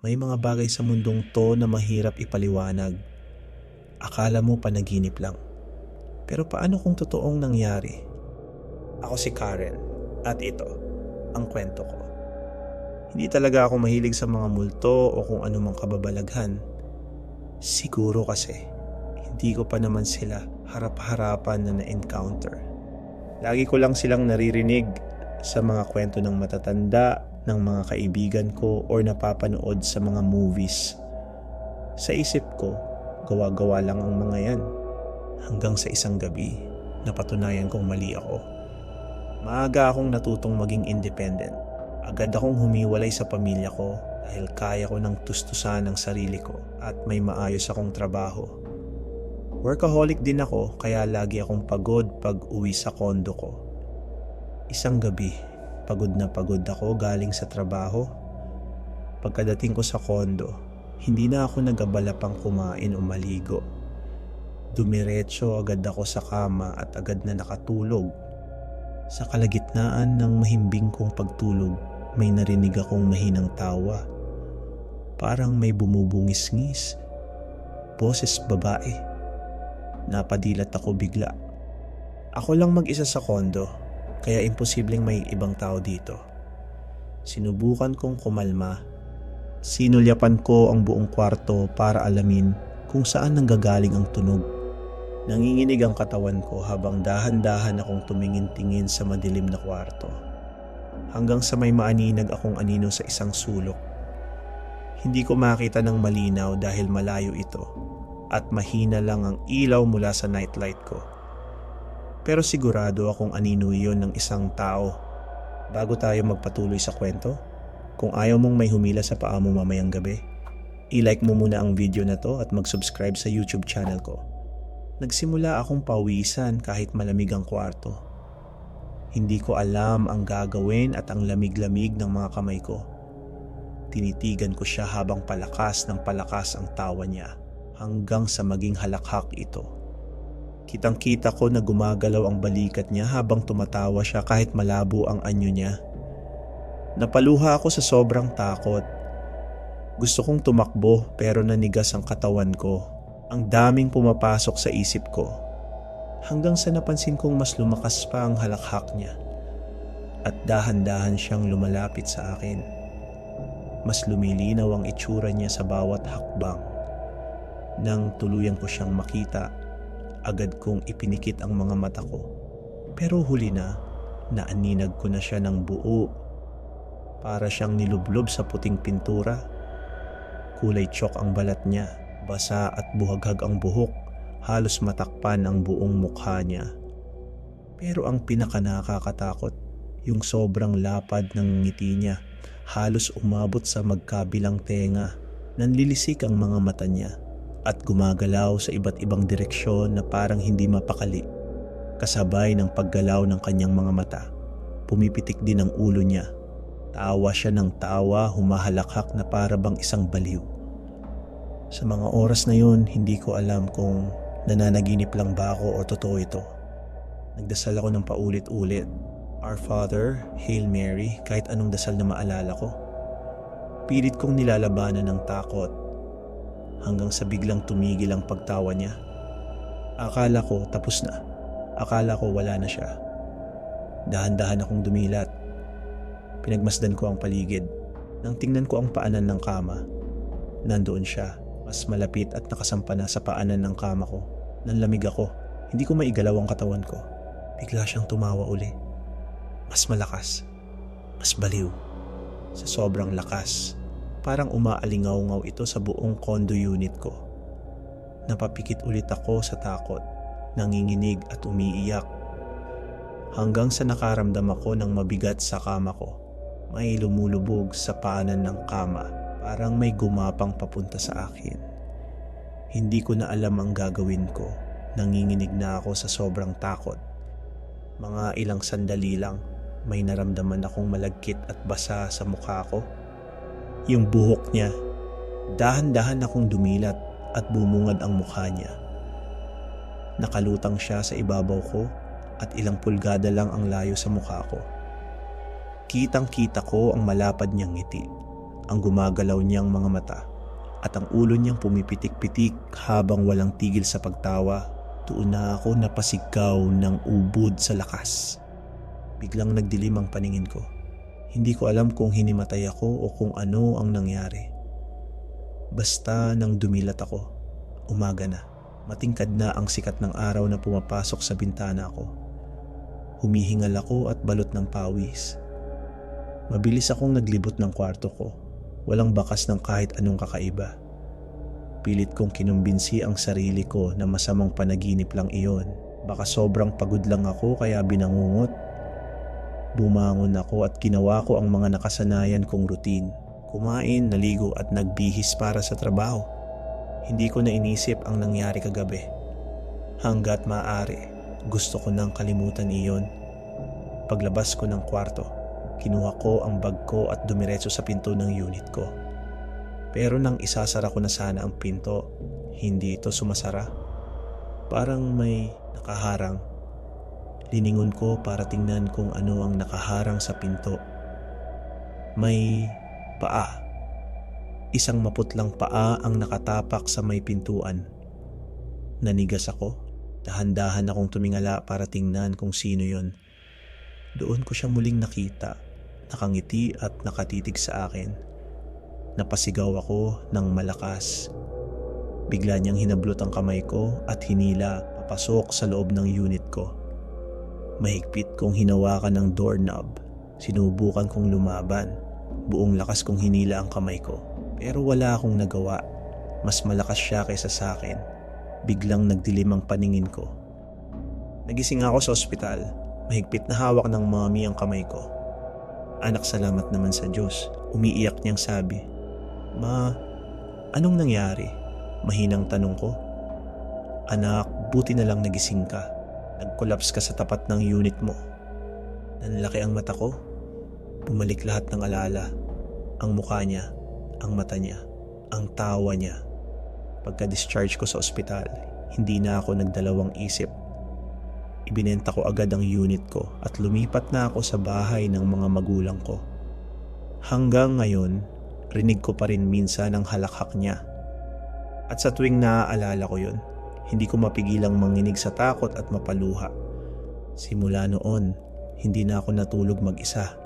May mga bagay sa mundong to na mahirap ipaliwanag. Akala mo panaginip lang. Pero paano kung totoong nangyari? Ako si Karen at ito ang kwento ko. Hindi talaga ako mahilig sa mga multo o kung anumang kababalaghan. Siguro kasi hindi ko pa naman sila harap-harapan na na-encounter. Lagi ko lang silang naririnig sa mga kwento ng matatanda, ng mga kaibigan ko or napapanood sa mga movies. Sa isip ko, gawa-gawa lang ang mga yan. Hanggang sa isang gabi, napatunayan kong mali ako. Maaga akong natutong maging independent. Agad akong humiwalay sa pamilya ko dahil kaya ko ng tustusan ang sarili ko at may maayos akong trabaho. Workaholic din ako kaya lagi akong pagod pag uwi sa kondo ko. Isang gabi, pagod na pagod ako galing sa trabaho. Pagkadating ko sa kondo, hindi na ako nagabala pang kumain o maligo. Dumiretso agad ako sa kama at agad na nakatulog. Sa kalagitnaan ng mahimbing kong pagtulog, may narinig akong mahinang tawa. Parang may bumubungis-ngis. Boses babae. Napadilat ako bigla. Ako lang mag-isa sa kondo, kaya imposibleng may ibang tao dito. Sinubukan kong kumalma. Sinulyapan ko ang buong kwarto para alamin kung saan nanggagaling ang tunog. Nanginginig ang katawan ko habang dahan-dahan akong tumingin-tingin sa madilim na kwarto. Hanggang sa may maaninag akong anino sa isang sulok. Hindi ko makita ng malinaw dahil malayo ito at mahina lang ang ilaw mula sa nightlight ko. Pero sigurado akong anino iyon ng isang tao. Bago tayo magpatuloy sa kwento, kung ayaw mong may humila sa paa mo mamayang gabi, i-like mo muna ang video na to at mag-subscribe sa YouTube channel ko. Nagsimula akong pawisan kahit malamig ang kwarto. Hindi ko alam ang gagawin at ang lamig-lamig ng mga kamay ko. Tinitigan ko siya habang palakas ng palakas ang tawa niya hanggang sa maging halakhak ito. Kitang-kita ko na gumagalaw ang balikat niya habang tumatawa siya kahit malabo ang anyo niya. Napaluha ako sa sobrang takot. Gusto kong tumakbo pero nanigas ang katawan ko. Ang daming pumapasok sa isip ko. Hanggang sa napansin kong mas lumakas pa ang halakhak niya. At dahan-dahan siyang lumalapit sa akin. Mas lumilinaw ang itsura niya sa bawat hakbang. Nang tuluyan ko siyang makita, agad kong ipinikit ang mga mata ko. Pero huli na, naaninag ko na siya ng buo. Para siyang nilublob sa puting pintura. Kulay tsyok ang balat niya. Basa at buhaghag ang buhok, halos matakpan ang buong mukha niya. Pero ang pinakanakakatakot, yung sobrang lapad ng ngiti niya, halos umabot sa magkabilang tenga. Nanlilisik ang mga mata niya at gumagalaw sa iba't ibang direksyon na parang hindi mapakali. Kasabay ng paggalaw ng kanyang mga mata, pumipitik din ang ulo niya. Tawa siya ng tawa, humahalakhak na para bang isang baliw. Sa mga oras na yun, hindi ko alam kung nananaginip lang ba ako o totoo ito. Nagdasal ako ng paulit-ulit. Our Father, Hail Mary, kahit anong dasal na maalala ko. Pilit kong nilalabanan ng takot hanggang sa biglang tumigil ang pagtawa niya. Akala ko tapos na. Akala ko wala na siya. Dahan-dahan akong dumilat. Pinagmasdan ko ang paligid. Nang tingnan ko ang paanan ng kama, nandoon siya. Mas malapit at nakasampa na sa paanan ng kama ko. Nanlamig ako. Hindi ko maigalaw ang katawan ko. Bigla siyang tumawa uli. Mas malakas. Mas baliw. Sa sobrang lakas. Parang umaalingaw-ngaw ito sa buong condo unit ko. Napapikit ulit ako sa takot. Nanginginig at umiiyak. Hanggang sa nakaramdam ako ng mabigat sa kama ko. May lumulubog sa paanan ng kama. Parang may gumapang papunta sa akin. Hindi ko na alam ang gagawin ko. Nanginginig na ako sa sobrang takot. Mga ilang sandali lang, may naramdaman akong malagkit at basa sa mukha ko. Yung buhok niya, dahan-dahan akong dumilat at bumungad ang mukha niya. Nakalutang siya sa ibabaw ko at ilang pulgada lang ang layo sa mukha ko. Kitang-kita ko ang malapad niyang ngiti. ang gumagalaw niyang mga mata at ang ulo niyang pumipitik-pitik habang walang tigil sa pagtawa. Doon na ako napasigaw ng ubod sa lakas. Biglang nagdilim ang paningin ko. Hindi ko alam kung hinimatay ako o kung ano ang nangyari. Basta nang dumilat ako, umaga na. Matingkad na ang sikat ng araw na pumapasok sa bintana ko. Humihingal ako at balot ng pawis. Mabilis akong naglibot ng kwarto ko. Walang bakas ng kahit anong kakaiba. Pilit kong kinumbinsi ang sarili ko na masamang panaginip lang iyon. Baka sobrang pagod lang ako kaya binangungot. Bumangon ako at ginawa ko ang mga nakasanayan kong routine. Kumain, naligo at nagbihis para sa trabaho. Hindi ko na inisip ang nangyari kagabi. Hanggat maaari, gusto ko nang kalimutan iyon. Paglabas ko ng kwarto, kinuha ko ang bag ko at dumiretso sa pinto ng unit ko. Pero nang isasara ko na sana ang pinto, hindi ito sumasara. Parang may nakaharang. Liningon ko para tingnan kung ano ang nakaharang sa pinto. May paa. Isang maputlang paa ang nakatapak sa may pintuan. Nanigas ako. Dahan-dahan akong tumingala para tingnan kung sino yon. Doon ko siya muling nakita. Nakangiti at nakatitig sa akin. Napasigaw ako ng malakas. Bigla niyang hinablot ang kamay ko at hinila papasok sa loob ng unit ko. Mahigpit kong hinawakan ang doorknob. Sinubukan kong lumaban. Buong lakas kong hinila ang kamay ko. Pero wala akong nagawa. Mas malakas siya kaysa sa akin. Biglang nagdilim ang paningin ko. Nagising ako sa ospital. Mahigpit na hawak ng mommy ang kamay ko. Anak, salamat naman sa Diyos. Umiiyak niyang sabi. Ma, anong nangyari? Mahinang tanong ko. Anak, buti na lang nagising ka. Nag-collapse ka sa tapat ng unit mo. Nanlaki ang mata ko. Bumalik lahat ng alala. Ang mukha niya, ang mata niya, ang tawa niya. Pagka-discharge ko sa ospital, hindi na ako nagdalawang isip. Ibinenta ko agad ang unit ko at lumipat na ako sa bahay ng mga magulang ko. Hanggang ngayon, rinig ko pa rin minsan ang halakhak niya. At sa tuwing naaalala ko yun, hindi ko mapigilang manginig sa takot at mapaluha. Simula noon, hindi na ako natulog mag-isa.